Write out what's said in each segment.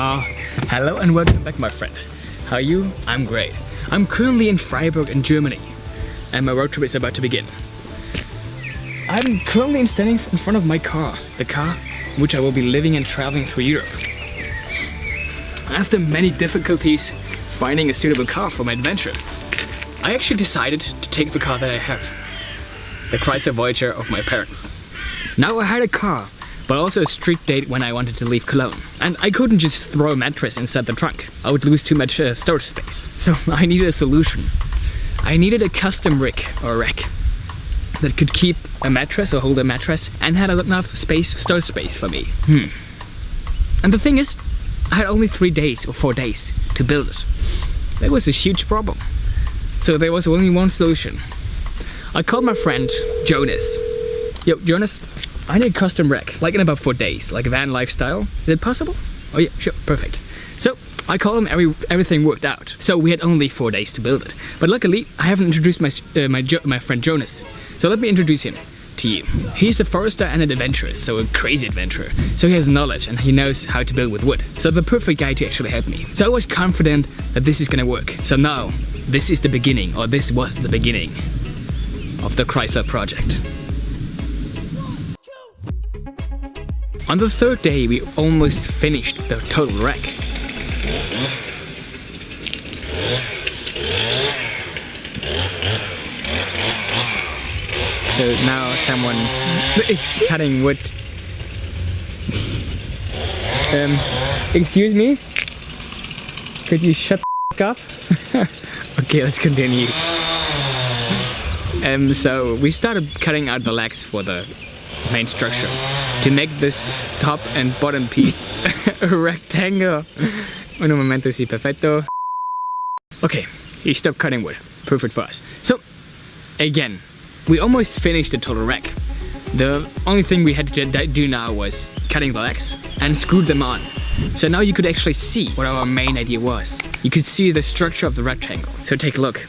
Hello and welcome back, my friend. How are you? I'm great. I'm currently in Freiburg in Germany and my road trip is about to begin. I'm currently standing in front of my car, the car in which I will be living and traveling through Europe. After many difficulties finding a suitable car for my adventure, I actually decided to take the car that I have, the Chrysler Voyager of my parents. Now I had a car, but also a street date when I wanted to leave Cologne. And I couldn't just throw a mattress inside the trunk. I would lose too much storage space. So I needed a solution. I needed a custom rig or rack that could keep a mattress or hold a mattress and had enough storage space for me. And the thing is, I had only 3 days or 4 days to build it. That was a huge problem. So there was only one solution. I called my friend Jonas. Yo, Jonas, I need a custom rack, like in about 4 days, like a van lifestyle. Is it possible? Oh yeah, sure, perfect. So I called him, everything worked out. So we had only 4 days to build it. But luckily, I haven't introduced my friend Jonas. So let me introduce him to you. He's a forester and an adventurer, so a crazy adventurer. So he has knowledge and he knows how to build with wood. So the perfect guy to actually help me. So I was confident that this is gonna work. So now, this is the beginning, or this was the beginning of the Chrysler Project. On the 3rd day, we almost finished the total wreck. So now someone is cutting wood. Excuse me? Could you shut the up? Okay, let's continue. So we started cutting out the legs for the main structure to make this top and bottom piece a rectangle. Un momento, sí, perfecto. Okay, he stopped cutting wood. Perfect for us. So, again, we almost finished the total wreck. The only thing we had to do now was cutting the legs and screw them on. So now you could actually see what our main idea was. You could see the structure of the rectangle. So take a look.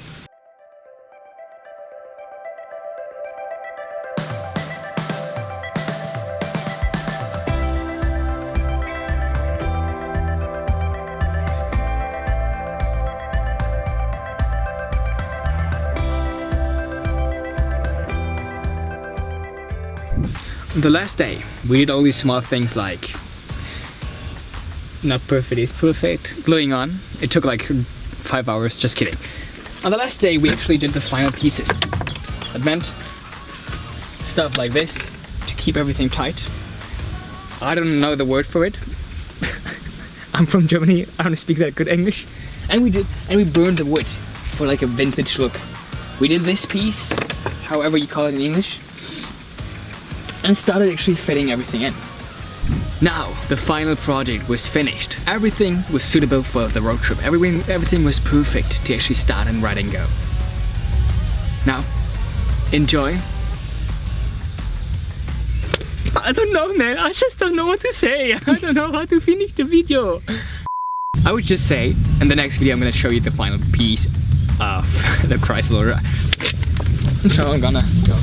The last day, we did all these small things like, not perfect, it's perfect, gluing on. It took like 5 hours, just kidding. On the last day, we actually did the final pieces. That meant stuff like this to keep everything tight. I don't know the word for it. I'm from Germany, I don't speak that good English. And we burned the wood for like a vintage look. We did this piece, however you call it in English, and started actually fitting everything in. Now, the final project was finished. Everything was suitable for the road trip. Everything was perfect to actually start and ride and go. Now, enjoy. I don't know, man. I just don't know what to say. I don't know how to finish the video. I would just say, in the next video I'm gonna show you the final piece of the Chrysler. So I'm gonna go.